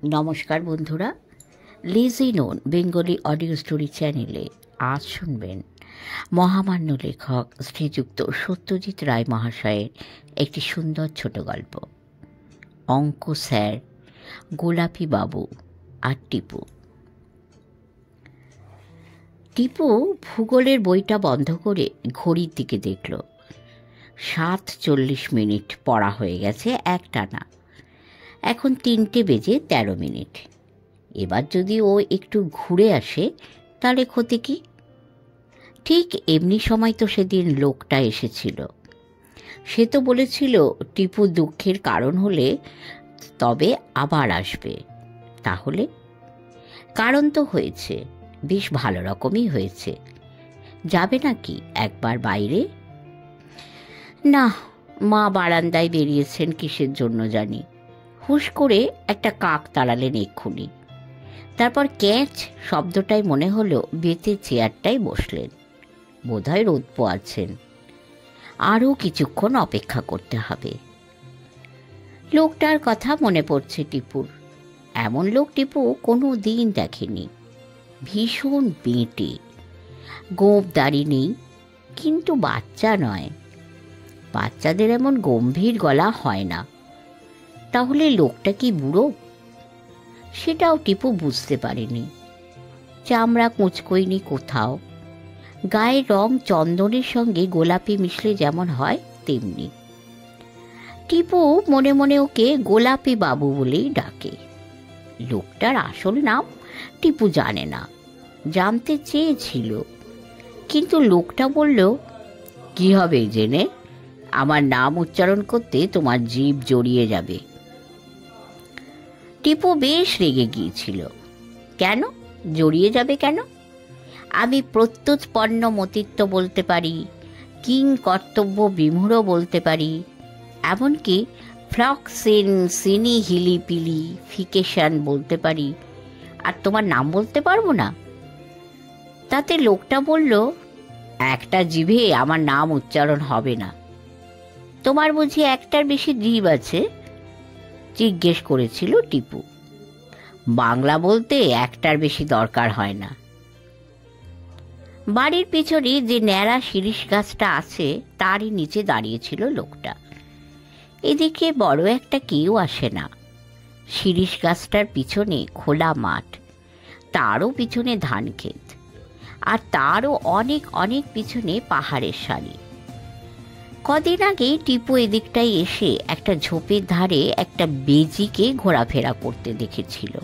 নমস্কার বন্ধুরা, lazy known Bengali audio story চ্যানেলে আজ শুনবেন মহামান্য লেখক শ্রীযুক্ত সত্যজিৎ রায় মহাশয়ের একটি সুন্দর ছোট গল্প, অঙ্ক স্যার, গোলাপি বাবু আর টিপু। টিপু ভূগোলের বইটা বন্ধ করে ঘড়ির দিকে দেখল। 7:40 পড়া হয়ে গেছে একটানা। এখন 3:13। এবার যদি ও একটু ঘুরে আসে তাহলে ক্ষতি কি? ঠিক এমনি সময় তো সেদিন লোকটা এসেছিল। সে তো বলেছিল টিপু দুঃখের কারণ হলে তবে আবার আসবে। তাহলে কারণ তো হয়েছে, বেশ ভালো রকমই হয়েছে। যাবে নাকি একবার বাইরে? না, মা বারান্দায় বেরিয়েছেন কিসের জন্য জানি। হুশ করে একটা কাক তাড়ালেন এক্ষুনি। তারপর ক্যাচ শব্দটাই মনে হলো বেতের চেয়ারটায় বসলেন। বোধহয় রোদ পোয়াচ্ছেন। আরও কিছুক্ষণ অপেক্ষা করতে হবে। লোকটার কথা মনে পড়ছে টিপুর। এমন লোক টিপু কোনো দিন দেখেনি। ভীষণ বেঁটে, গোঁফ দাড়ি নেই, কিন্তু বাচ্চা নয়। বাচ্চাদের এমন গম্ভীর গলা হয় না। তাহলে লোকটা কি বুড়ো? সেটাও টিপু বুঝতে পারেনি। চামড়া কুঁচকোয়নি কোথাও। গায়ের রং চন্দনের সঙ্গে গোলাপি মিশলে যেমন হয় তেমনি। টিপু মনে মনে ওকে গোলাপি বাবু বলেই ডাকে। লোকটার আসল নাম টিপু জানে না, জানতে চেয়েছিল। কিন্তু লোকটা বলল, কি হবে জেনে? আমার নাম উচ্চারণ করতে তোমার জিভ জড়িয়ে যাবে। টিপু বেশ রেগে গিয়েছিল। কেন জড়িয়ে যাবে কেন? আমি প্রত্যুৎপন্ন মতিত্ব বলতে পারি, কিং কর্তব্য বিমূঢ় বলতে পারি, এমনকি ফ্লক্সিন সিনি হিলিপিলি ফিকেশন বলতে পারি, আর তোমার নাম বলতে পারবো না? তাতে লোকটা বলল, একটা জিভে আমার নাম উচ্চারণ হবে না। তোমার বুঝি একটার বেশি জিভ আছে? জিজ্ঞেস করেছিল টিপু। বাংলা বলতে একটার বেশি দরকার হয় না। বাড়ির পিছনে যে ন্যাড়া শিরীষ গাছটা আছে তারই নিচে দাঁড়িয়েছিল লোকটা। এদিকে বড় একটা কেউ আসে না। শিরীষ গাছটার পিছনে খোলা মাঠ, তারও পিছনে ধান ক্ষেত, আর তারও অনেক অনেক পিছনে পাহাড়ের সারি। কদিন আগে টিপু এদিকটায় এসে একটা ঝোপের ধারে একটা বেজিকে ঘোরাফেরা করতে দেখেছিল।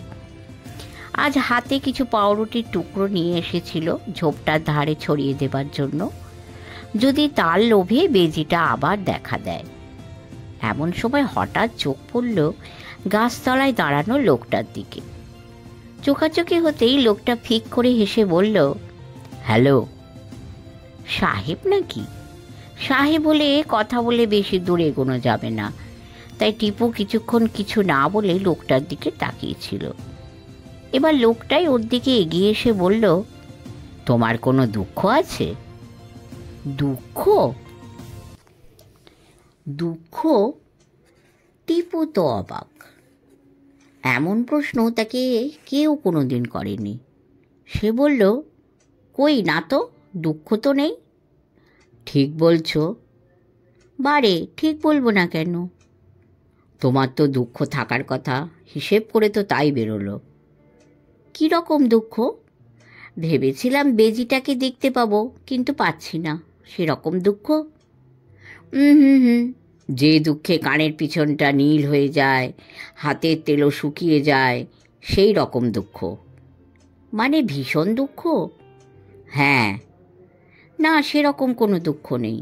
আজ হাতে কিছু পাউরুটির টুকরো নিয়ে এসেছিল ঝোপটার ধারে ছড়িয়ে দেবার জন্য, যদি তার লোভে বেজিটা আবার দেখা দেয়। এমন সময় হঠাৎ চোখ পড়ল গাছতলায় দাঁড়ানো লোকটার দিকে। চোখাচোখি হতেই লোকটা ফিক করে হেসে বলল, হ্যালো। সাহেব নাকি? সাহেব বলে কথা বলে বেশি দূরে এগোনো যাবে না, তাই টিপু কিছুক্ষণ কিছু না বলে লোকটার দিকে তাকিয়েছিল। এবার লোকটাই ওর দিকে এগিয়ে এসে বলল, তোমার কোনো দুঃখ আছে? দুঃখ? দুঃখ? টিপু তো অবাক। এমন প্রশ্ন তাকে কেউ কোনোদিন করেনি। সে বলল, কই না তো, দুঃখ তো নেই। ঠিক বলছো। বারে ঠিক বলবো না কেন? তোমার তো দুঃখ থাকার কথা, হিসেব করে তো তাই বেরোলো। কি রকম দুঃখ? ভেবেছিলাম বেজিটাকে দেখতে পাবো, কিন্তু পাচ্ছি না, সেরকম দুঃখ। হুম, যে দুঃখে কানের পিছনটা নীল হয়ে যায়, হাতের তেলও শুকিয়ে যায়, সেই রকম দুঃখ। মানে ভীষণ দুঃখ? হ্যাঁ। না, সেরকম কোনো দুঃখ নেই।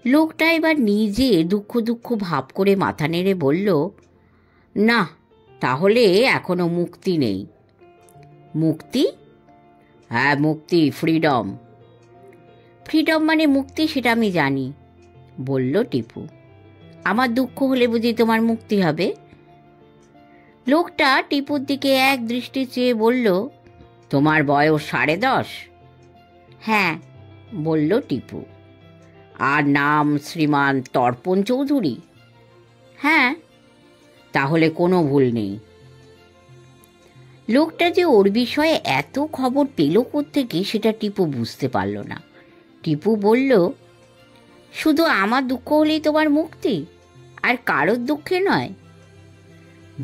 লোকটা এবার নিজে দুঃখ দুঃখ ভাব করে মাথা নেড়ে বলল, না, তাহলে এখনো মুক্তি নেই। মুক্তি? হ্যাঁ, মুক্তি, ফ্রিডম। ফ্রিডম মানে মুক্তি, সেটা আমি জানি, বলল টিপু। আমার দুঃখ হলে বুঝি তোমার মুক্তি হবে? লোকটা টিপুর দিকে এক দৃষ্টি চেয়ে বলল, তোমার বয়স 10.5? হ্যাঁ, বলল টিপু। আর নাম শ্রীমান তর্পণ চৌধুরী? হ্যাঁ। তাহলে কোনো ভুল নেই, লোকটা যে ওর বিষয়ে এত খবর পেল কোত্থেকে সেটা টিপু বুঝতে পারল না। টিপু বলল, শুধু আমার দুঃখ হলেই তোমার মুক্তি, আর কারোর দুঃখে নয়?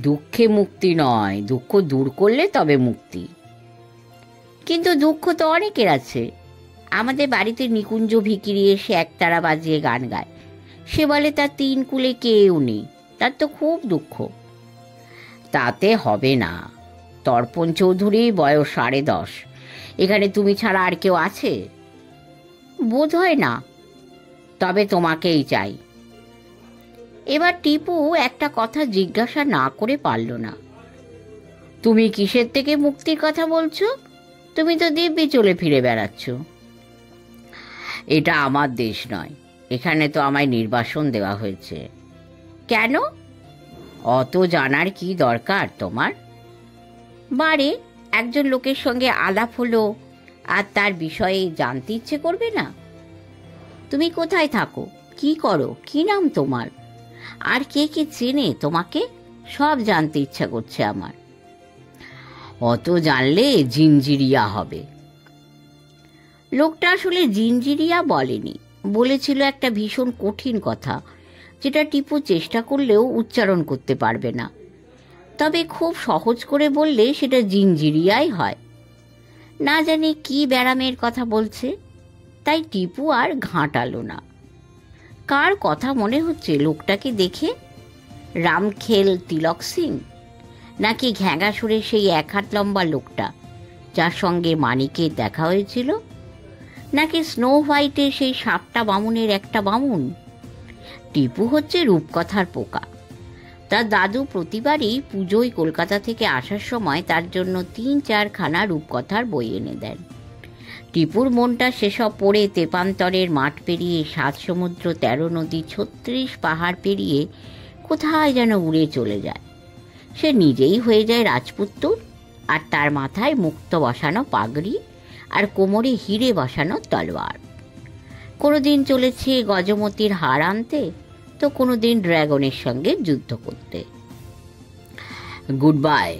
দুঃখে মুক্তি নয়, দুঃখ দূর করলে তবে মুক্তি। কিন্তু দুঃখ তো অনেকের আছে। আমাদের বাড়িতে নিকুঞ্জ ভিখিরি এসে একতারা বাজিয়ে গান গায়। সে বলে তার 3 কুলে কেউ নেই, তার তো খুব দুঃখ। তাতে হবে না। তর্পণ চৌধুরী বয়স 10.5। এখানে তুমি ছাড়া আর কেউ আছে? বোধ হয় না। তবে তোমাকেই চাই। এবার টিপু একটা কথা জিজ্ঞাসা না করে পারল না। তুমি কিসের থেকে মুক্তির কথা বলছো? তুমি তো দিব্যি চলে ফিরে বেড়াচ্ছ। এটা আমার দেশ নয়, এখানে তো আমায় নির্বাসন দেওয়া হয়েছে। কেন? অত জানার কি দরকার তোমার? বারে একজন লোকের সঙ্গে আলাপ হলো আর তার বিষয়ে জানতে ইচ্ছে করবে না? তুমি কোথায় থাকো, কি করো, কি নাম তোমার, আর কে কে চেনে তোমাকে, সব জানতে ইচ্ছা করছে আমার। অত জানলে জিঞ্জিরিয়া হবে। লোকটা আসলে জিঞ্জিরিয়া বলেনি, বলেছিল একটা ভীষণ কঠিন কথা, যেটা টিপু চেষ্টা করলেও উচ্চারণ করতে পারবে না। তবে খুব সহজ করে বললে সেটা জিঞ্জিরিয়াই হয়। না জানি কি ব্যারামের কথা বলছে, তাই টিপু আর ঘাঁটালো না। কার কথা মনে হচ্ছে লোকটাকে দেখে? রামখেল তিলক সিং, নাকি ঘ্যাঙাসুরে সেই 1 হাত লম্বা লোকটা যার সঙ্গে মানিকের দেখা হয়েছিল, নাকি স্নো হোয়াইটের সেই 7টা বামুনের একটা বামুন? টিপু হচ্ছে রূপকথার পোকা। তার দাদু প্রতিবারই পুজোয় কলকাতা থেকে আসার সময় তার জন্য 3-4 খানা রূপকথার বই এনে দেন। টিপুর মনটা সেসব পড়ে তেপান্তরের মাঠ পেরিয়ে 7 সমুদ্র 13 নদী 36 পাহাড় পেরিয়ে কোথায় যেন উড়ে চলে যায়। সে নিজেই হয়ে যায় রাজপুত্তুর, আর তার মাথায় মুক্ত বসানো পাগড়ি আর কোমরে হিরে বসানো তলোয়ার। কোনোদিন চলেছে গজমতির হার আনতে, তো কোনোদিন ড্রাগনের সঙ্গে যুদ্ধ করতে। Good bye.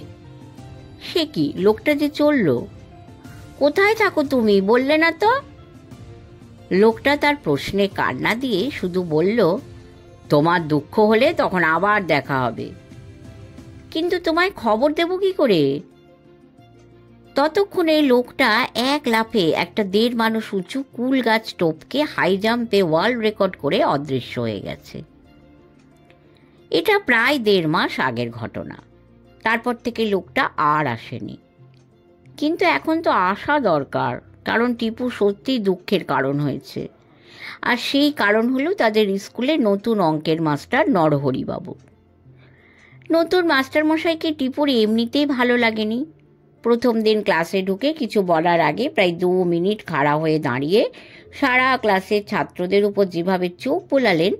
সে কি, লোকটা যে চলল। কোথায় থাকো তুমি, বললে না তো? লোকটা তার প্রশ্নে কান্না দিয়ে শুধু বলল, তোমার দুঃখ হলে তখন আবার দেখা হবে। কিন্তু তোমায় খবর দেব কি করে? ততক্ষণে লোকটা এক লাফে একটা 1.5 মানুষ উঁচু কুল গাছ টপকে হাই জাম্পে ওয়ার্ল্ড রেকর্ড করে অদৃশ্য হয়ে গেছে। এটা প্রায় 1.5 মাস আগের ঘটনা। তারপর থেকে লোকটা আর আসেনি। কিন্তু এখন তো আসা দরকার, কারণ টিপু সত্যি দুঃখের কারণ হয়েছে। আর সেই কারণ হলো তাদের স্কুলে নতুন অঙ্কের মাস্টার নরহরিবাবু। নতুন মাস্টারমশাইকে টিপুর এমনিতেই ভালো লাগেনি। প্রথম দিন ক্লাসে ঢুকে কিছু বলার আগে প্রায় 2 মিনিট খাড়া হয়ে দাঁড়িয়ে সারা ক্লাসের ছাত্রদের উপর যেভাবে চোখ বোলালেন,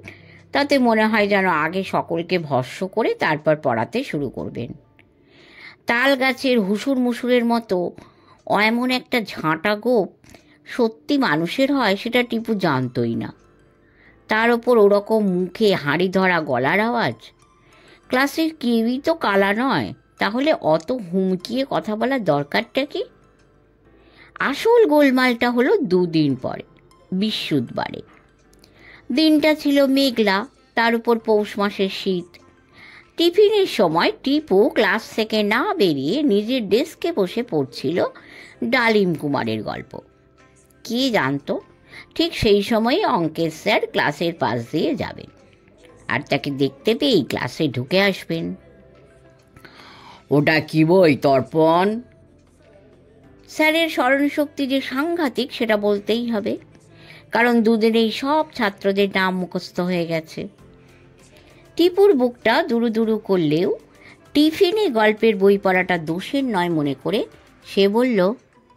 তাতে মনে হয় যেন আগে সকলকে ভস্ম করে তারপর পড়াতে শুরু করবেন। তাল গাছের হুসুর মুসুরের মতো এমন একটা ঝাঁটা গোপ সত্যি মানুষের হয় সেটা টিপু জানতই না। তার ওপর ওরকম মুখে হাঁড়ি ধরা গলার আওয়াজ। ক্লাসের কেউই তো কালা নয়, তাহলে অত হুমকিয়ে কথা বলার দরকারটা কি? আসল গোলমালটা হলো 2 দিন পরে, বৃহস্পতিবারে। দিনটা ছিল মেঘলা, তার উপর পৌষ মাসের শীত। টিফিনের সময় টিপু ক্লাস থেকে না বেরিয়ে নিজের ডেস্কে বসে পড়ছিল ডালিম কুমারের গল্প। কে জানতো ঠিক সেই সময় অঙ্কের স্যার ক্লাসের পাশ দিয়ে যাবেন, আর তাকে দেখতে পেয়েই ক্লাসে ঢুকে আসবেন। ওটা কি বই, তর্পণ? স্যারের স্মরণশক্তি যে সাংঘাতিক সেটা বলতেই হবে, কারণ দুদিনেই সব ছাত্রদের নাম মুখস্থ হয়ে গেছে। টিপুর বুকটা দুরু দুরু করলেও টিফিনে গল্পের বই পড়াটা দোষের নয় মনে করে সে বলল,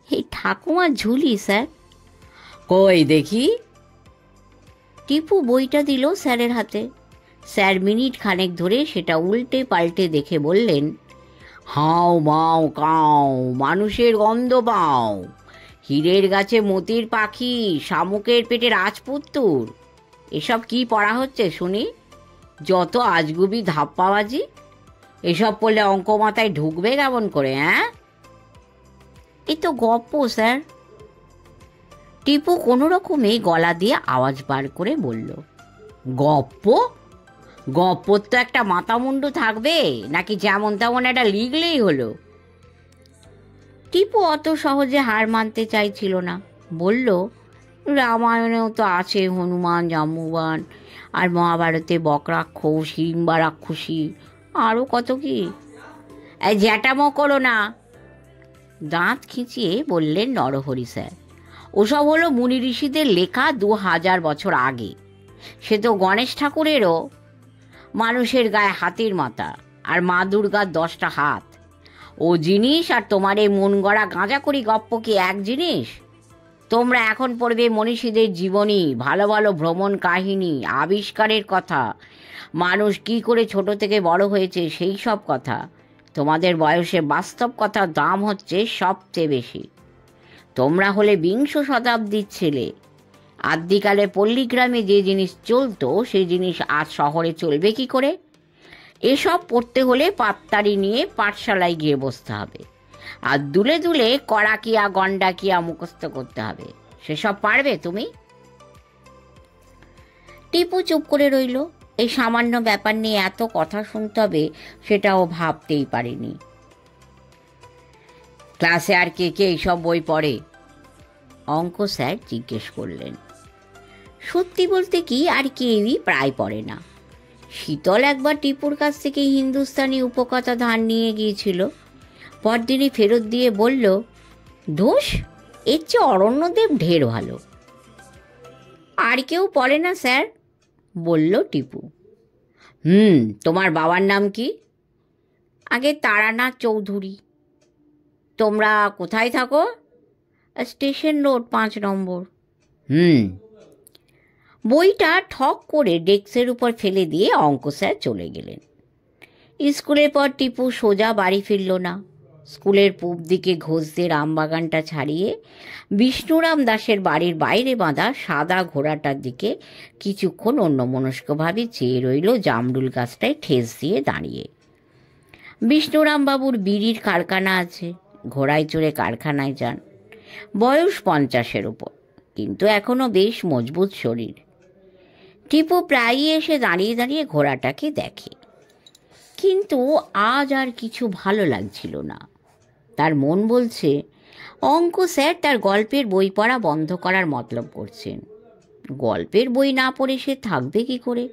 এই ঠাকুমার ঝুলি স্যার। কই দেখি। টিপু বইটা দিল স্যারের হাতে। স্যার মিনিট খানেক ধরে সেটা উল্টে পাল্টে দেখে বললেন, হাও মাও কাও, মানুষের গন্ধ পাও, হীরের গাছে মতির পাখি, শামুকের পেটে রাজপুত্তুর। এসব কি পড়া হচ্ছে শুনি? যত আজগুবি ধাপ্পাবাজি। এসব পড়লে অঙ্ক মাথায় ঢুকবে কেমন করে? এ তো গপ্প স্যার। টিপু কোনো রকমে গলা দিয়ে আওয়াজ বার করে বলল, গপ্প? গপ্পর তো একটা মাথামুন্ডু থাকবে, নাকি যেমন তেমন একটা লিখলেই হলো? টিপু অত সহজে হার মানতে চাইছিল না। বলল, রামায়ণেও তো আছে হনুমান, জাম্বুবান, আর মহাভারতে বকরাক্ষস, হিড়িম্বা রাক্ষসী, আরও কত কি। এই জ্যাটামো করো না, দাঁত খিঁচিয়ে বললেন নরহরি স্যার। ওসব হলো মুনি ঋষিদের লেখা 2000 বছর আগে। সে তো গণেশ ঠাকুরেরও মানুষের গায়ে হাতির মাথা আর মা দুর্গার 10টা হাত। ও জিনিস আর তোমার এই মন গড়া গাঁজাখড়ি গপ্প কি এক জিনিস? তোমরা এখন পড়বে মনীষীদের জীবনী, ভালো ভালো ভ্রমণ কাহিনী, আবিষ্কারের কথা, মানুষ কি করে ছোট থেকে বড় হয়েছে সেই সব কথা। তোমাদের বয়সে বাস্তব কথার দাম হচ্ছে সবচেয়ে বেশি। তোমরা হলে 20 শতাব্দীর ছেলে। আদ্যিকালে পল্লীগ্রামে যে জিনিস চলতো সেই জিনিস আজ শহরে চলবে কি করে? এসব পড়তে হলে পাত্তারি নিয়ে পাঠশালায় গিয়ে বসতে হবে, আর দুলে দুলে কড়াকিয়া গন্ডাকিয়া মুখস্থ করতে হবে। সেসব পারবে তুমি? টিপু চুপ করে রইল। এই সামান্য ব্যাপার নিয়ে এত কথা শুনতে হবে সেটাও ভাবতেই পারিনি। ক্লাসে আর কে কে এইসব বই পড়ে? অঙ্ক স্যার জিজ্ঞেস করলেন। সত্যি বলতে কি আর কেউই প্রায় পড়ে না। শীতল একবার টিপুর কাছ থেকে হিন্দুস্তানি উপকথা ধার নিয়ে গিয়েছিল। পরদিনই ফেরত দিয়ে বলল, ধুস, এর চেয়ে অরণ্যদেব ঢের ভালো। আর কেউ পড়ে না স্যার, বলল টিপু। তোমার বাবার নাম কি? আগে তারানাথ চৌধুরী। তোমরা কোথায় থাকো? স্টেশন রোড 5 নম্বর। বইটা ঠক করে ডেস্কের উপর ফেলে দিয়ে অঙ্ক স্যার চলে গেলেন। স্কুলের পর টিপু সোজা বাড়ি ফিরল না। স্কুলের পূব দিকে ঘোষদের আমবাগানটা ছাড়িয়ে বিষ্ণুরাম দাসের বাড়ির বাইরে বাঁধা সাদা ঘোড়াটার দিকে কিছুক্ষণ অন্যমনস্কভাবে চেয়ে রইল জামরুল গাছটায় ঠেস দিয়ে দাঁড়িয়ে। বিষ্ণুরাম বাবুর বিড়ির কারখানা আছে, ঘোড়ায় চড়ে কারখানায় যান। বয়স 50-এর উপর, কিন্তু এখনো বেশ মজবুত শরীর। টিপু প্রায়ই এসে দাঁড়িয়ে দাঁড়িয়ে ঘোড়াটাকে দেখে, কিন্তু আজ আর কিছু ভালো লাগছিল না। তার মন বলছে অঙ্ক স্যার তার গল্পের বই পড়া বন্ধ করার মতলব করছেন। গল্পের বই না পড়ে সে থাকবে কি করে?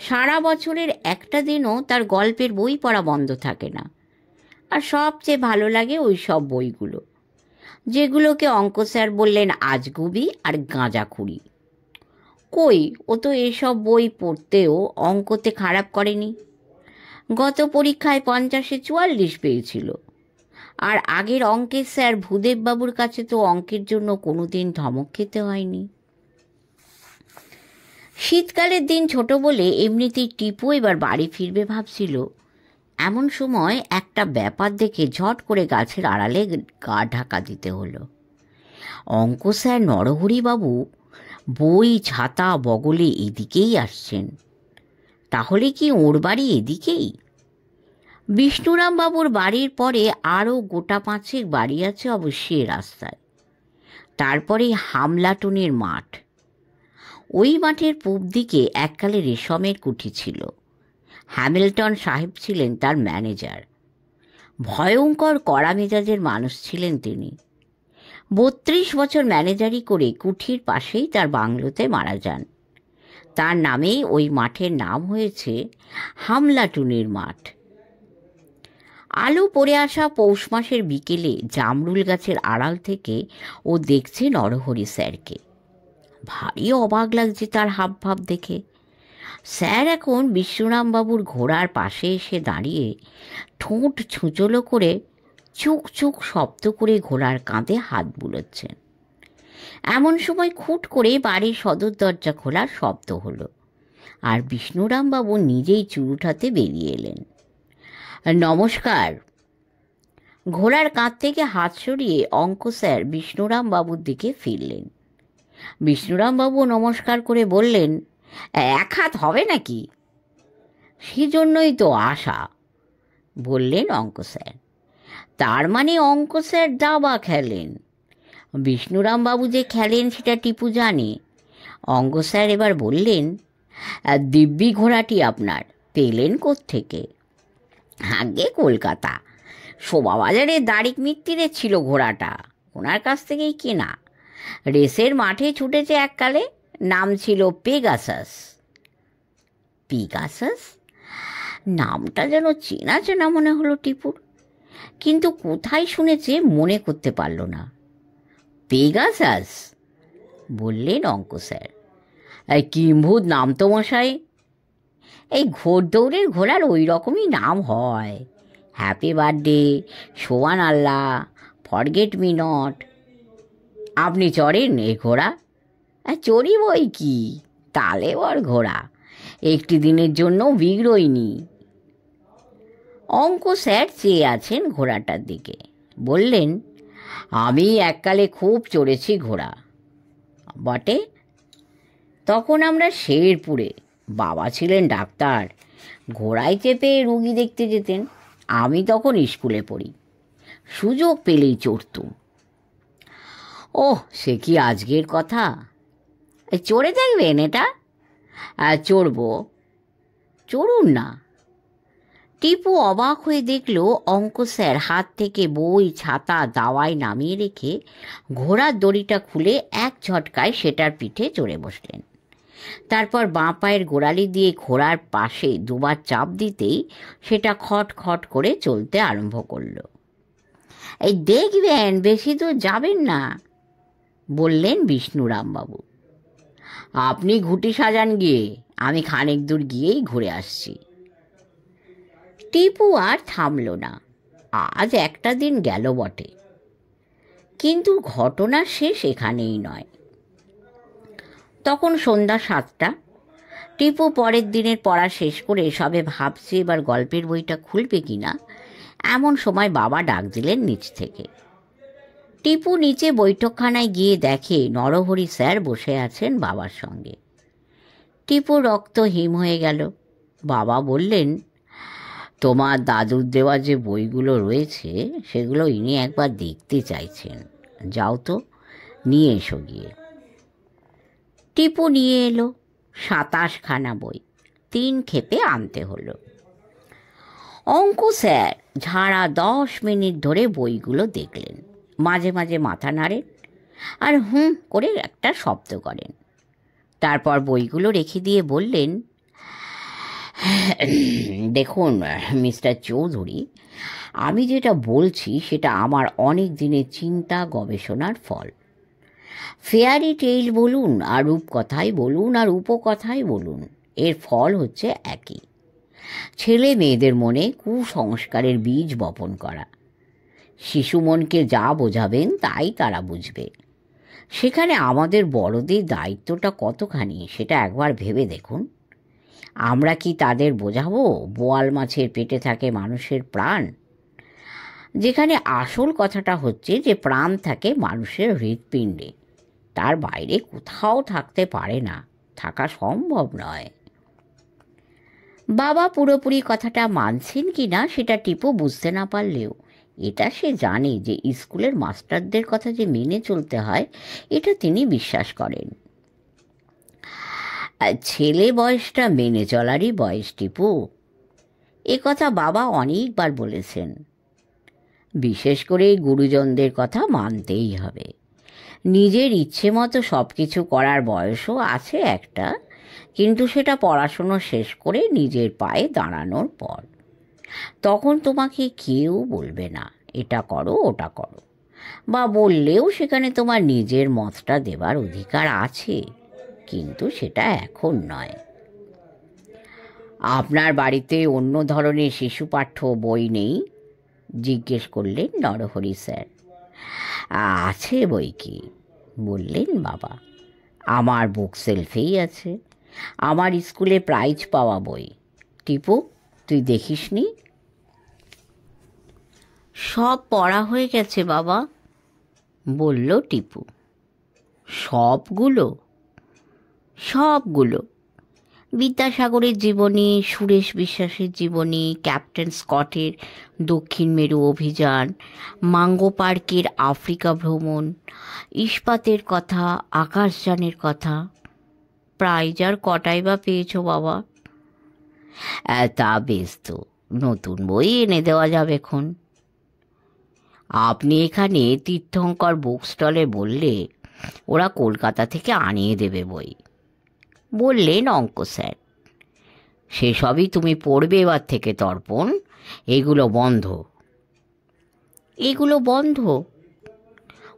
সারা বছরের একটা দিনও তার গল্পের বই পড়া বন্ধ থাকে না। আর সবচেয়ে ভালো লাগে ওই সব বইগুলো, যেগুলোকে অঙ্ক স্যার বললেন আজগুবি আর গাঁজাখুরি। কই, ও তো এসব বই পড়তেও অঙ্কতে খারাপ করেনি। গত পরীক্ষায় 50-এ 44 পেয়েছিল। আর আগের অঙ্কের স্যার ভূদেববাবুর কাছে তো অঙ্কের জন্য কোনোদিন ধমক খেতে হয়নি। শীতকালের দিন ছোট বলে এমনিতেই টিপু এবার বাড়ি ফিরবে ভাবছিল। এমন সময় একটা ব্যাপার দেখে ঝট করে গাছের আড়ালে গা ঢাকা দিতে হলো। অঙ্ক স্যার নরহরিবাবু বই ছাতা বগলে এদিকেই আসছেন। তাহলে কি ওর বাড়ি এদিকেই? বিষ্ণুরাম বাবুর বাড়ির পরে আরও গোটা 5 বাড়ি আছে অবশ্যই রাস্তায়। তারপরে হামলাটুনের মাঠ। ওই মাঠের পূব দিকে এককালে রেশমের কুঠি ছিল। হ্যামিল্টন সাহেব ছিলেন তার ম্যানেজার। ভয়ঙ্কর কড়া মেজাজের মানুষ ছিলেন তিনি। 32 বছর ম্যানেজারি করে কুঠির পাশেই তার বাংলোতে মারা যান। তার নামেই ওই মাঠের নাম হয়েছে হামলাটুনির মাঠ। আলো পড়ে আসা পৌষ মাসের বিকেলে জামরুল গাছের আড়াল থেকে ও দেখছে নরহরি স্যারকে। ভারী অবাক লাগছে তার হাবভাব দেখে। স্যার এখন বিশ্বরামবাবুর ঘোড়ার পাশে এসে দাঁড়িয়ে ঠোঁট ছুঁচলো করে চুক চুক শব্দ করে ঘোড়ার কাঁধে হাত বুলোচ্ছেন। এমন সময় খুট করে বাড়ির সদর দরজা খোলার শব্দ হলো, আর বিষ্ণুরামবাবু নিজেই চুরুঠাতে বেরিয়ে এলেন। নমস্কার। ঘোড়ার কাঁধ থেকে হাত সরিয়ে অঙ্ক স্যার বিষ্ণুরামবাবুর দিকে ফিরলেন। বিষ্ণুরামবাবু নমস্কার করে বললেন, 1 হাত হবে নাকি? সেজন্যই তো আশা, বললেন অঙ্ক স্যার। তার মানে অঙ্ক স্যার দাবা খেলেন। বিষ্ণুরাম বাবু যে খেলেন সেটা টিপু জানে। অঙ্ক স্যার এবার বললেন, দিব্যি ঘোড়াটি আপনার পেলেন কোত্থেকে? আগে কলকাতা, শোভাবাজারে দাড়িক মিত্তিরের ছিল ঘোড়াটা, ওনার কাছ থেকেই কেনা। রেসের মাঠে ছুটেছে এককালে, নাম ছিল পেগাসাস। পেগাসাস? নামটা যেন চেনা চেনা মনে হলো টিপুর, কিন্তু কোথায় শুনেছে মনে করতে পারল না। পেগাসাস বললেন অঙ্ক স্যার। কিম্ভূত নাম তো মশাই। এই ঘোড়দৌড়ের ঘোড়ার ওই রকমই নাম হয়। হ্যাপি বার্থডে, সোয়ান আল্লাহ, ফরগেট মি নট। আপনি চড়েন এই ঘোড়া? চড়ি বই কি, তালে বর ঘোড়া, একটি দিনের জন্য বিগড়ইনি। অঙ্ক স্যার চেয়ে আছেন ঘোড়াটার দিকে, বললেন, আমি এককালে খুব চড়েছি ঘোড়া। বটে? তখন আমরা শেরপুরে, বাবা ছিলেন ডাক্তার, ঘোড়ায় চেপে রুগী দেখতে যেতেন। আমি তখন স্কুলে পড়ি, সুযোগ পেলেই চড়তুম। ওহ, সে কি আজকের কথা! চড়ে দেখবেন এটা? চড়ব। চড়ুন না। টিপু অবাক হয়ে দেখল অঙ্ক স্যার হাত থেকে বই, ছাতা, দাওয়াই নামিয়ে রেখে ঘোড়ার দড়িটা খুলে এক ঝটকায় সেটার পিঠে চড়ে বসলেন। তারপর বাঁ পায়ের গোড়ালি দিয়ে ঘোড়ার পাশে দুবার চাপ দিতেই সেটা খট খট করে চলতে আরম্ভ করল। এই দেখবেন, বেশি দূর যাবেন না, বললেন বিষ্ণুরামবাবু। আপনি ঘুঁটি সাজান গিয়ে, আমি খানিক দূর গিয়েই ঘুরে আসছি। টিপু আর থামল না। আজ একটা দিন গেল বটে, কিন্তু ঘটনা শেষ এখানেই নয়। তখন সন্ধ্যা 7টা। টিপু পরের দিনের পড়া শেষ করে সবে ভাবছে এবার গল্পের বইটা খুলবে কিনা, এমন সময় বাবা ডাক দিলেন নিচ থেকে। টিপু নিচে বৈঠকখানায় গিয়ে দেখে নরহরি স্যার বসে আছেন বাবার সঙ্গে। টিপু রক্ত হিম হয়ে গেল। বাবা বললেন, তোমার দাদুর দেওয়া যে বইগুলো রয়েছে সেগুলো ইনি একবার দেখতে চাইছেন, যাও তো নিয়ে এসো গিয়ে। টিপু নিয়ে এলো 27খানা বই, 3 ক্ষেপে আনতে হলো। অঙ্ক স্যার ঝাড়া 10 মিনিট ধরে বইগুলো দেখলেন, মাঝে মাঝে মাথা নাড়েন আর হুঁ করে একটা শব্দ করেন। তারপর বইগুলো রেখে দিয়ে বললেন, দেখুন মিস্টার চৌধুরী, আমি যেটা বলছি সেটা আমার অনেক দিনের চিন্তা গবেষণার ফল। ফেয়ারি টেইল বলুন আর রূপকথাই বলুন আর উপকথাই বলুন, এর ফল হচ্ছে একই, ছেলে মেয়েদের মনে কুসংস্কারের বীজ বপন করা। শিশু মনকে যা বোঝাবেন তাই তারা বুঝবে। সেখানে আমাদের বড়দের দায়িত্বটা কতখানি সেটা একবার ভেবে দেখুন। আমরা কি তাদের বোঝাবো বোয়াল মাছের পেটে থাকে মানুষের প্রাণ, যেখানে আসল কথাটা হচ্ছে যে প্রাণ থাকে মানুষের হৃৎপিণ্ডে, তার বাইরে কোথাও থাকতে পারে না, থাকা সম্ভব নয়। বাবা পুরোপুরি কথাটা মানছেন কি না সেটা টিপু বুঝতে না পারলেও এটা সে জানে যে স্কুলের মাস্টারদের কথা যে মেনে চলতে হয় এটা তিনি বিশ্বাস করেন। ছেলে বয়সটা মেনে চলারই বয়স টিপু, এ কথা বাবা অনেকবার বলেছেন। বিশেষ করে গুরুজনদের কথা মানতেই হবে। নিজের ইচ্ছে মতো সব কিছু করার বয়সও আছে একটা, কিন্তু সেটা পড়াশুনো শেষ করে নিজের পায়ে দাঁড়ানোর পর। তখন তোমাকে কেউ বলবে না এটা করো ওটা করো, বা বললেও সেখানে তোমার নিজের মতটা দেবার অধিকার আছে, কিন্তু সেটা এখন নয়। আপনার বাড়িতে অন্য ধরনের শিশু পাঠ্য বই নেই? জিজ্ঞেস করলেন নরহরি স্যার। আছে বই কি, বললেন বাবা। আমার বুক সেলফেই আছে, আমার স্কুলে প্রাইজ পাওয়া বই। টিপু, তুই দেখিসনি? সব পড়া হয়ে গেছে বাবা, বলল টিপু। সবগুলো? সবগুলো। বিদ্যাসাগরের জীবনী, সুরেশ বিশ্বাসের জীবনী, ক্যাপ্টেন স্কটের দক্ষিণ মেরু অভিযান, মাঙ্গো পার্কের আফ্রিকা ভ্রমণ, ইস্পাতের কথা, আকাশযানের কথা। প্রাইজ আর কটাই বা পেয়েছো বাবা? তা বেশ, তো নতুন বই এনে দেওয়া যাবে এখন। আপনি এখানে তীর্থঙ্কর বুক স্টলে বললে ওরা কলকাতা থেকে আনিয়ে দেবে বই, বললেন অঙ্ক স্যার। সেসবই তুমি পড়বে এবার থেকে তর্পণ, এগুলো বন্ধ। এগুলো বন্ধ?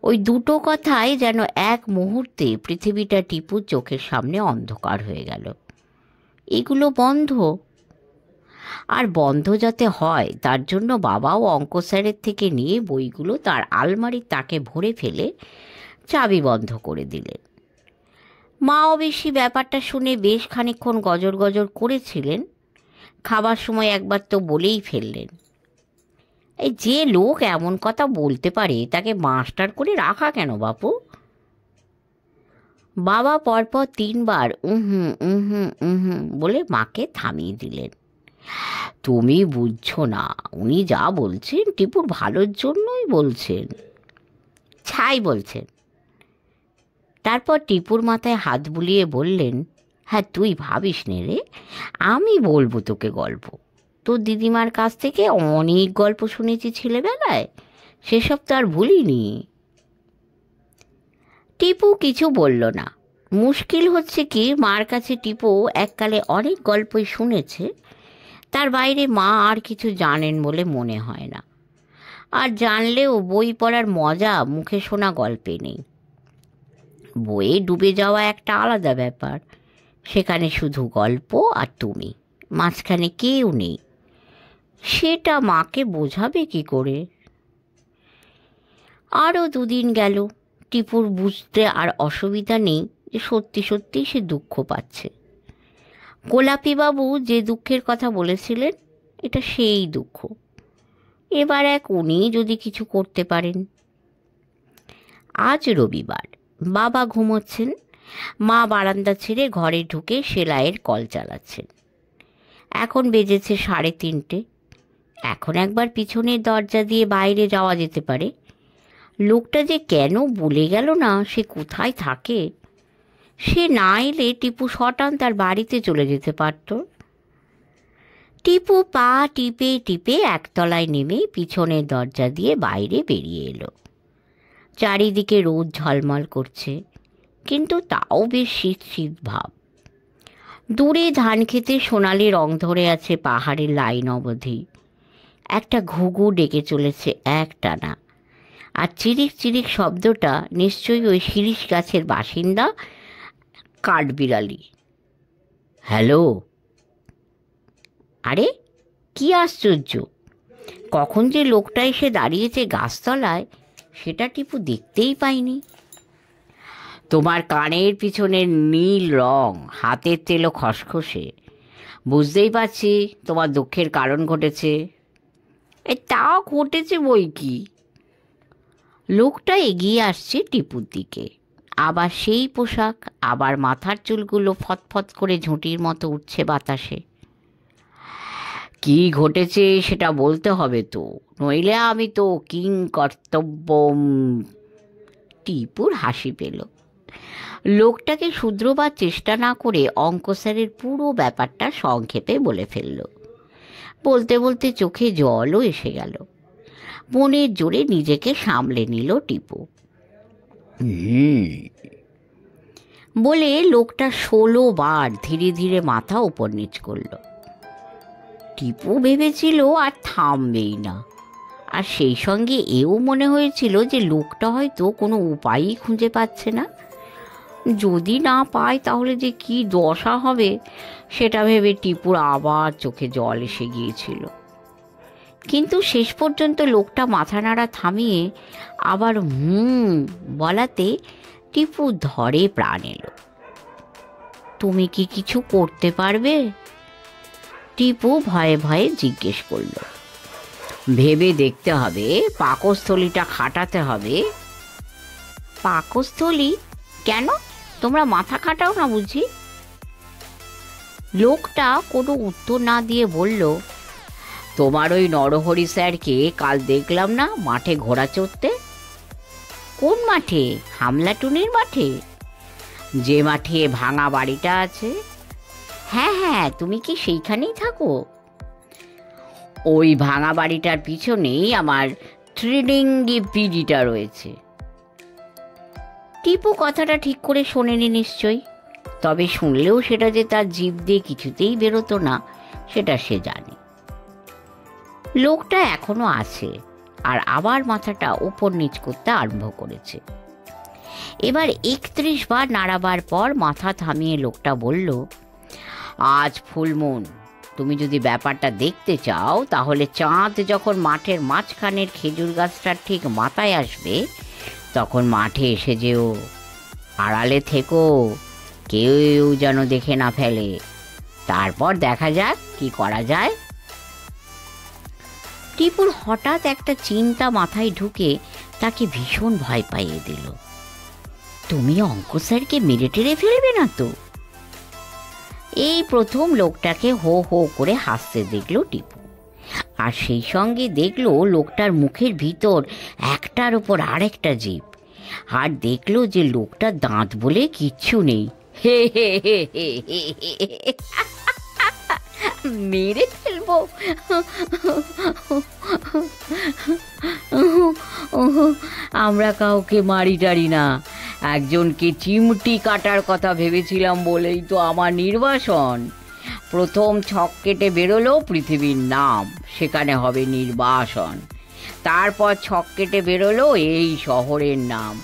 ওই দুটো কথায় যেন এক মুহূর্তে পৃথিবীটা টিপুর চোখের সামনে অন্ধকার হয়ে গেল। এগুলো বন্ধ? আর বন্ধ যাতে হয় তার জন্য বাবাও অঙ্ক স্যারের থেকে নিয়ে বইগুলো তার আলমারির তাকে ভরে ফেলে চাবি বন্ধ করে দিলেন। মাও বেশি ব্যাপারটা শুনে বেশ খানিকক্ষণ গজর গজর করেছিলেন। খাবার সময় একবার তো বলেই ফেললেন, এই যে লোক এমন কথা বলতে পারে তাকে মাস্টার করে রাখা কেন বাপু? বাবা পরপর 3 বার বলে মাকে থামিয়ে দিলেন। তুমি বুঝছো না, উনি যা বলছেন টিপুর ভালোর জন্যই বলছেন। ছাই বলছেন। তারপর টিপুর মাথায় হাত বুলিয়ে বললেন, হ্যাঁ তুই ভাবিস নে রে, আমি বলবো তোকে গল্প। তোর দিদিমার কাছ থেকে অনেক গল্প শুনেছি ছেলেবেলায়, সেসব তো আর ভুলিনি। টিপু কিছু বলল না। মুশকিল হচ্ছে কি, মার কাছে টিপু এককালে অনেক গল্পই শুনেছে, তার বাইরে মা আর কিছু জানেন বলে মনে হয় না। আর জানলেও বই পড়ার মজা মুখে শোনা গল্পে নেই। বইয়ে ডুবে যাওয়া একটা আলাদা ব্যাপার, সেখানে শুধু গল্প আর তুমি, মাঝখানে কেউ নেই। সেটা মাকে বোঝাবে কি করে? আরও 2 দিন গেল। টিপুর বুঝতে আর অসুবিধা নেই যে সত্যি সত্যি সে দুঃখ পাচ্ছে। গোলাপিবাবু যে দুঃখের কথা বলেছিলেন, এটা সেই দুঃখ। এবার উনি যদি কিছু করতে পারেন। আজ রবিবার, বাবা ঘুমোচ্ছেন, মা বারান্দা ছেড়ে ঘরে ঢুকে সেলাইয়ের কল চালাচ্ছেন। এখন বেজেছে 3:30। এখন একবার পিছনের দরজা দিয়ে বাইরে যাওয়া যেতে পারে। লোকটা যে কেন বলে গেল না সে কোথায় থাকে, সে না এলে টিপু শটান তার বাড়িতে চলে যেতে পারত। টিপু পা টিপে টিপে একতলায় নেমে পিছনের দরজা দিয়ে বাইরে বেরিয়ে এলো। চারিদিকে রোদ ঝলমল করছে, কিন্তু তাও বেশ শীত শীত ভাব। দূরে ধান খেতে সোনালি রং ধরে আছে পাহাড়ের লাইন অবধি। একটা ঘুঘু ডেকে চলেছে একটানা, আর চিরিক চিরিক শব্দটা নিশ্চয়ই ওই শিরিষ গাছের বাসিন্দা কাঠবিড়ালি। হ্যালো! আরে কি আশ্চর্য, কখন যে লোকটা এসে দাঁড়িয়েছে গাছতলায় সেটা টিপু দেখতেই পাইনি। তোমার কানের পিছনের নীল রং, হাতের তেলো খসখসে, বুঝতেই পারছি তোমার দুঃখের কারণ ঘটেছে। তা ঘটেছে বই কি। লোকটা এগিয়ে আসছে টিপুর দিকে। আবার সেই পোশাক, আবার মাথার চুলগুলো ফতফত করে ঝুঁটির মতো উঠছে বাতাসে। কি ঘটেছে সেটা বলতে হবে তো, নইলে আমি তো কিং কর্তব্য। টিপুর হাসি পেল। লোকটাকে শুধরোবার চেষ্টা না করে অঙ্ক স্যারের পুরো ব্যাপারটা সংক্ষেপে বলে ফেলল। বলতে বলতে চোখে জলও এসে গেল। মনের জোরে নিজেকে সামলে নিল টিপু। বলে লোকটা 16 বার ধীরে ধীরে মাথা উপর নিচ করল। টিপু ভেবেছিল আর থামবেই না, আর সেই সঙ্গে এও মনে হয়েছিল যে লোকটা হয়তো কোনো উপায়ই খুঁজে পাচ্ছে না। যদি না পায় তাহলে যে কি দশা হবে সেটা ভেবে টিপুর আবার চোখে জল এসে গিয়েছিল। কিন্তু শেষ পর্যন্ত লোকটা মাথা নাড়া থামিয়ে আবার বলাতে টিপু ধরে প্রাণ এলো। তুমি কি কিছু করতে পারবে? টিপু ভয়ে ভয়ে জিজ্ঞেস করল। ভেবে দেখতে হবে, পাকস্থলীটা খাটাতে হবে। পাকস্থলী? কেন, তোমরা মাথা খাটাও না বুঝি? লোকটা কোনো উত্তর না দিয়ে বলল, তোমার ওই নরহরি স্যারকে কাল দেখলাম না মাঠে ঘোড়া চড়তে। কোন মাঠে? হামলাটুনির মাঠে? যে মাঠে ভাঙা বাড়িটা আছে? হ্যাঁ হ্যাঁ, তুমি কি সেইখানেই থাকো? ওই ভাঙা বাড়িটার পিছনেই আমার ত্রিলিঙ্গি পিড়িটা রয়েছে। টিপু কথাটা ঠিক করে শোনেনি নিশ্চয়ই, তবে শুনলেও সেটা যে তার জিভ দিয়ে কিছুতেই বেরোতো না সেটা সে জানে। লোকটা এখনো আছে, আর আবার মাথাটা উপর নিচ করতে আরম্ভ করেছে। এবার 31 বার নাড়াবার পর মাথা থামিয়ে লোকটা বলল, আজ ফুলমুন, তুমি যদি ব্যাপারটা দেখতে চাও তাহলে চাঁদ যখন মাঠের মাঝখানের খেজুর গাছটার ঠিক মাথায় আসবে তখন মাঠে এসে যেও। আড়ালে থেকো, কেউ যেন দেখে না ফেলে। তারপর দেখা যাক কি করা যায়। টিপুর হঠাৎ একটা চিন্তা মাথায় ঢুকে তাকে ভীষণ ভয় পাইয়ে দিল। তুমি অঙ্ক স্যারকে মেরে টেরে ফেলবে না তো? এই প্রথম লোকটাকে হো হো করে হাসতে দেখলো টিপু, আর সেই সঙ্গে দেখলো লোকটার মুখের ভিতর একটার উপর আরেকটা জিভ, আর দেখলো যে লোকটার দাঁত বলে কিচ্ছু নেই। হে হে হে হে হে, মেরে ফেলবো? আমরা কাউকে মারি টারি না, একজনকে চিমটি কাটার কথা ভেবেছিলাম বলেই তো আমার নির্বাসন। প্রথম ছক কেটে বেরোলো পৃথিবীর নাম, সেখানে হবে নির্বাসন। তারপর ছক কেটে বেরোলো এই শহরের নাম,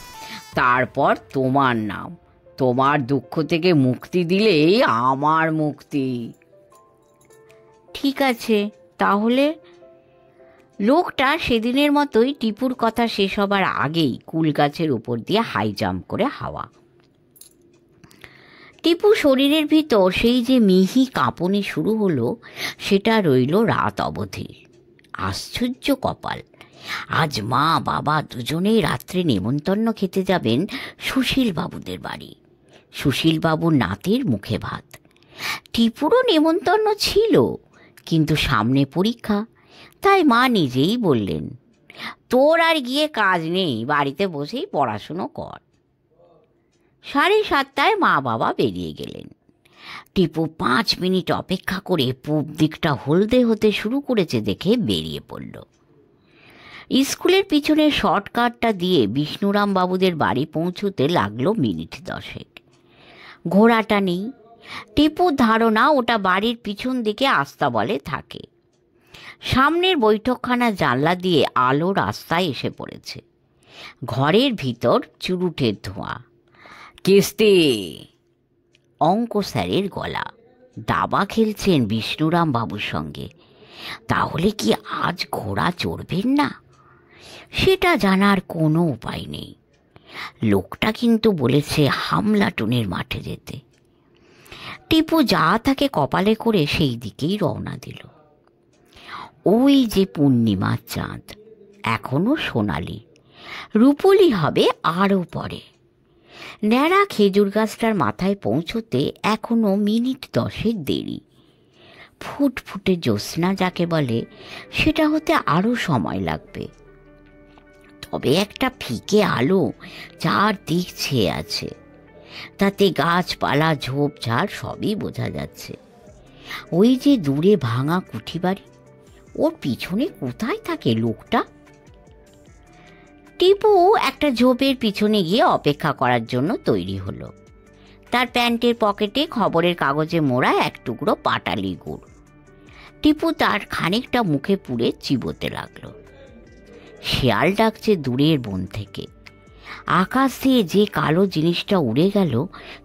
তারপর তোমার নাম। তোমার দুঃখ থেকে মুক্তি দিলেই আমার মুক্তি। ঠিক আছে তাহলে। লোকটা সেদিনের মতোই টিপুর কথা শেষ হবার আগেই কুল গাছের উপর দিয়ে হাই জাম্প করে হাওয়া। টিপু শরীরের ভিতর সেই যে মিহি কাঁপুনি শুরু হলো সেটা রইল রাত অবধি। আশ্চর্য কপাল, আজ মা বাবা দুজনেই রাত্রে নেমন্তন্ন খেতে যাবেন সুশীল বাবুদের বাড়ি। সুশীল বাবুর নাতির মুখে ভাত। টিপুরও নেমন্তন্ন ছিল, কিন্তু সামনে পরীক্ষা, তাই মা নিজেই বললেন, তোর আর গিয়ে কাজ নেই, বাড়িতে বসেই পড়াশুনো কর। 7:30 মা বাবা বেরিয়ে গেলেন। টিপু 5 মিনিট অপেক্ষা করে পূব দিকটা হলদে হতে শুরু করেছে দেখে বেরিয়ে পড়ল। স্কুলের পিছনে শর্টকাটটা দিয়ে বিষ্ণুরাম বাবুদের বাড়ি পৌঁছতে লাগলো মিনিট 10। ঘোড়াটা নেই। টিপুর ধারণা ওটা বাড়ির পিছন দিকে আস্তাবলে থাকে। সামনের বৈঠকখানা জানলা দিয়ে আলো রাস্তায় এসে পড়েছে। ঘরের ভিতর চুরুটের ধোঁয়া। কিস্তি! অঙ্ক স্যারের গলা। দাবা খেলছেন বিষ্ণুরাম বাবুর সঙ্গে। তাহলে কি আজ ঘোড়া চড়বেন না? সেটা জানার কোনো উপায় নেই। লোকটা কিন্তু বলেছে হামলাটুনির মাঠে যেতে। টিপু যা তাকে কপালে করে সেই দিকেই রওনা দিল। ওই যে পূর্ণিমার চাঁদ, এখনো সোনালি, রূপলি হবে আরও পরে। ন্যাড়া খেজুর গাছটার মাথায় পৌঁছতে এখনো মিনিট 10 দেরি। ফুটফুটে জ্যোৎস্না যাকে বলে সেটা হতে আরও সময় লাগবে। তবে একটা ফিকে আলো চারদিক ছেয়ে আছে, তাতে গাছপালা ঝোপঝাড় সবই বোঝা যাচ্ছে। ওই যে দূরে ভাঙা কুঠি বাড়ি, ওর পিছনে কোথায় থাকে লোকটা? টিপু একটা ঝোপের পিছনে গিয়ে অপেক্ষা করার জন্য তৈরি হলো। তার প্যান্টের পকেটে খবরের কাগজে মোড়া এক টুকরো পাটালি গুড়। টিপু তার খানিকটা মুখে পুড়ে চিবোতে লাগলো। শেয়াল ডাকছে দূরের বন থেকে। আকাশ দিয়ে যে কালো জিনিসটা উড়ে গেল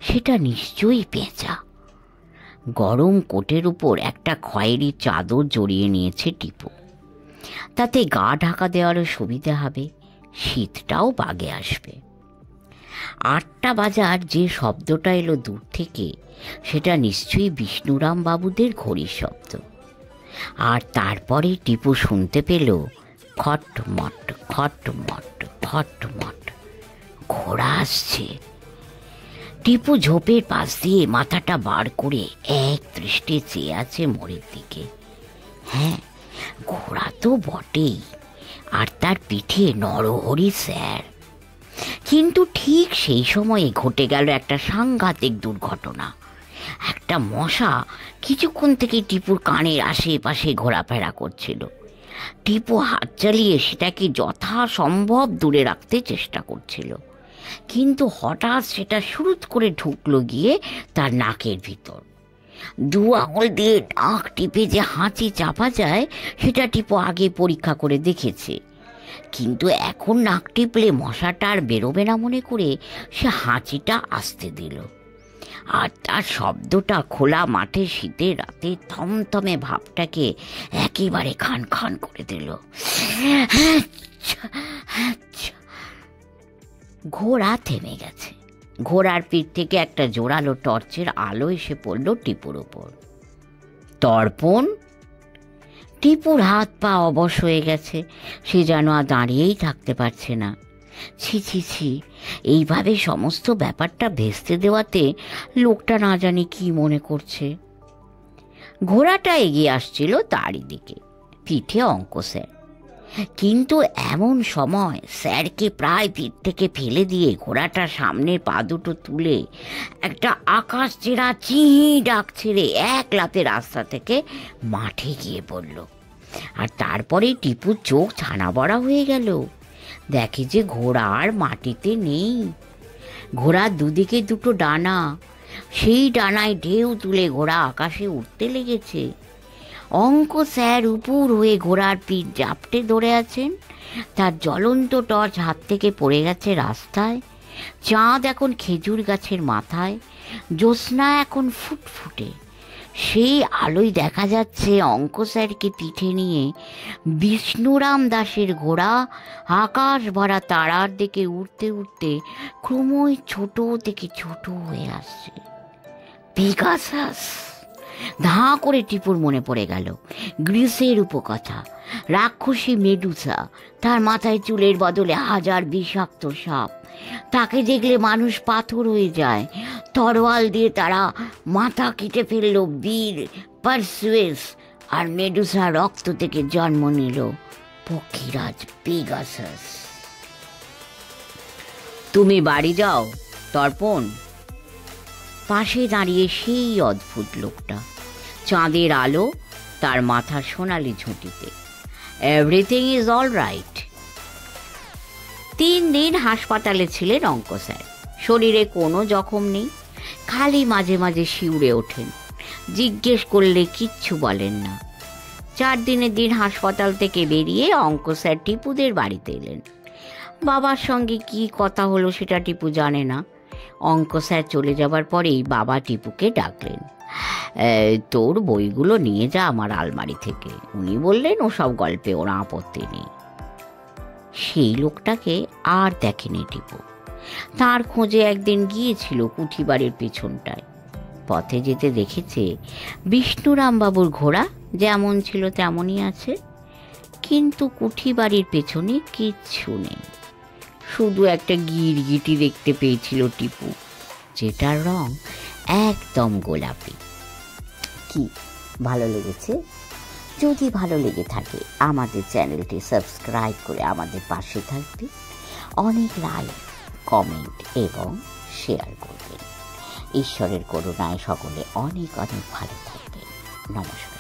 সেটা নিশ্চয়ই পেঁচা। গরম কোটের উপর একটা খয়েরি চাদর জড়িয়ে নিয়েছে টিপু। তাতে গা ঢাকা দেওয়ারও সুবিধা হবে, শীতটাও বাগে আসবে। 8টা বাজার যে শব্দটা এলো দূর থেকে সেটা নিশ্চয়ই বিষ্ণুরাম বাবুদের ঘড়ির শব্দ। আর তারপরে টিপু শুনতে পেল খটমট খটমট খটমট। ঘোড়া আসছে। টিপু ঝোপের পাশ দিয়ে মাথাটা বার করে এক দৃষ্টে চেয়ে আছে মোড়ের দিকে। হ্যাঁ, ঘোড়া তো বটেই, আর তার পিঠে নরহরি স্যার। কিন্তু ঠিক সেই সময়ে ঘটে গেল একটা সাংঘাতিক দুর্ঘটনা। একটা মশা কিছুক্ষণ থেকে টিপুর কানের আশেপাশে ঘোরাফেরা করছিল। টিপু হাত চালিয়ে সেটাকে যথাসম্ভব দূরে রাখতে চেষ্টা করছিল, কিন্তু হঠাৎ সেটা শুরুত করে ঢুকলো গিয়ে তার নাকের ভিতর। দু আঙুল দিয়ে নাক টিপে যে হাঁচি চাপা যায় সেটা টিপু আগে পরীক্ষা করে দেখেছে, কিন্তু এখন নাক টিপলে মশাটা আর বেরোবে না মনে করে সে হাঁচিটা আসতে দিল। আর তার শব্দটা খোলা মাঠে শীতের রাতে থমথমে ভাবটাকে একেবারে খান খান করে দিল। ঘোড়া থেমে গেছে। ঘোড়ার পিঠ থেকে একটা জোরালো টর্চের আলো এসে পড়ল টিপুর উপর। তর্পণ! টিপুর হাত পা অবশ হয়ে গেছে, সে যেন আর দাঁড়িয়েই থাকতে পারছে না। ছি ছি ছি, এইভাবে সমস্ত ব্যাপারটা ভেস্তে দেওয়াতে লোকটা না জানি কি মনে করছে। ঘোড়াটা এগিয়ে আসছিল তারই দিকে, পিঠে অঙ্ক স্যার। কিন্তু এমন সময় স্যারকে প্রায় পিঠ থেকে ফেলে দিয়ে ঘোড়াটা সামনের পা দুটো তুলে একটা আকাশ ছেড়া চিঁ ডাক ছেড়ে এক লাফে রাস্তা থেকে মাঠে গিয়ে পড়ল। আর তারপরে টিপুর চোখ ছানা বড়া হয়ে গেল। দেখে যে ঘোড়া আর মাটিতে নেই। ঘোড়ার দুদিকে দুটো ডানা, সেই ডানায় ঢেউ তুলে ঘোড়া আকাশে উঠতে লেগেছে। অঙ্ক স্যার উপর হয়ে ঘোড়ার পিঠ জাপটে ধরে আছেন। তার জ্বলন্ত টর্চ হাত থেকে পড়ে গেছে রাস্তায়। চাঁদ এখন খেজুর গাছের মাথায়, জ্যোৎস্না এখন ফুটফুটে। সেই আলোয় দেখা যাচ্ছে অঙ্ক স্যারকে পিঠে নিয়ে বিষ্ণুরাম দাসের ঘোড়া আকাশ ভরা তারার দিকে উঠতে উঠতে ক্রমই ছোট থেকে ছোট হয়ে আসছে। পেগাসাস! ধাঁ করে টিপুর মনে পড়ে গেল গ্রিসের উপকথা। রাক্ষসী মেডুসা, তার মাথায় চুলের বদলে হাজার বিষাক্ত সাপ। তাকে দেখলে মানুষ পাথর হয়ে যায়। তরোয়াল দিয়ে তারা মাথা কেটে ফেলল বীর পারসুয়েস, আর মেডুসা রক্ত থেকে জন্ম নিল পক্ষীরাজ পেগাসাস। তুমি বাড়ি যাও তর্পণ। পাশে দাঁড়িয়ে সেই অদ্ভুত লোকটা, চাঁদের আলো তার মাথার সোনালি ঝুঁটিতে। Everything is all right. 3 দিন হাসপাতালে ছিলেন অঙ্ক স্যার। শরীরে কোনো জখম নেই, খালি মাঝে মাঝে শিউরে ওঠেন। জিজ্ঞেস করলে কিচ্ছু বলেন না। 4 দিনের দিন হাসপাতাল থেকে বেরিয়ে অঙ্ক স্যার টিপুদের বাড়িতে এলেন। বাবার সঙ্গে কি কথা হলো সেটা টিপু জানে না। অঙ্ক স্যার চলে যাবার পরেই বাবা টিপুকে ডাকলেন। তোর বইগুলো নিয়ে যা আমার আলমারি থেকে। উনি বললেন ওসব গল্পে ওরা আপত্তি নেই। সেই লোকটাকে আর দেখেনি টিপু। তার খোঁজে একদিন গিয়েছিল কুঠিবাড়ির পেছনটায়। পথে যেতে দেখেছে বিষ্ণুরাম বাবুর ঘোড়া যেমন ছিল তেমনই আছে, কিন্তু কুঠিবাড়ির পেছনে কিচ্ছু নেই। শুধু একটা গিরগিটি দেখতে পেয়েছিল টিপু, যেটার রং একদম গোলাপি। কি ভালো লেগেছে? যদি ভালো লেগে থাকে আমাদের চ্যানেলটি সাবস্ক্রাইব করে আমাদের পাশে থাকবে। অনেক লাইক, কমেন্ট এবং শেয়ার করবেন। ঈশ্বরের করুণায় সকলে অনেক অনেক ভালো থাকবেন। নমস্কার।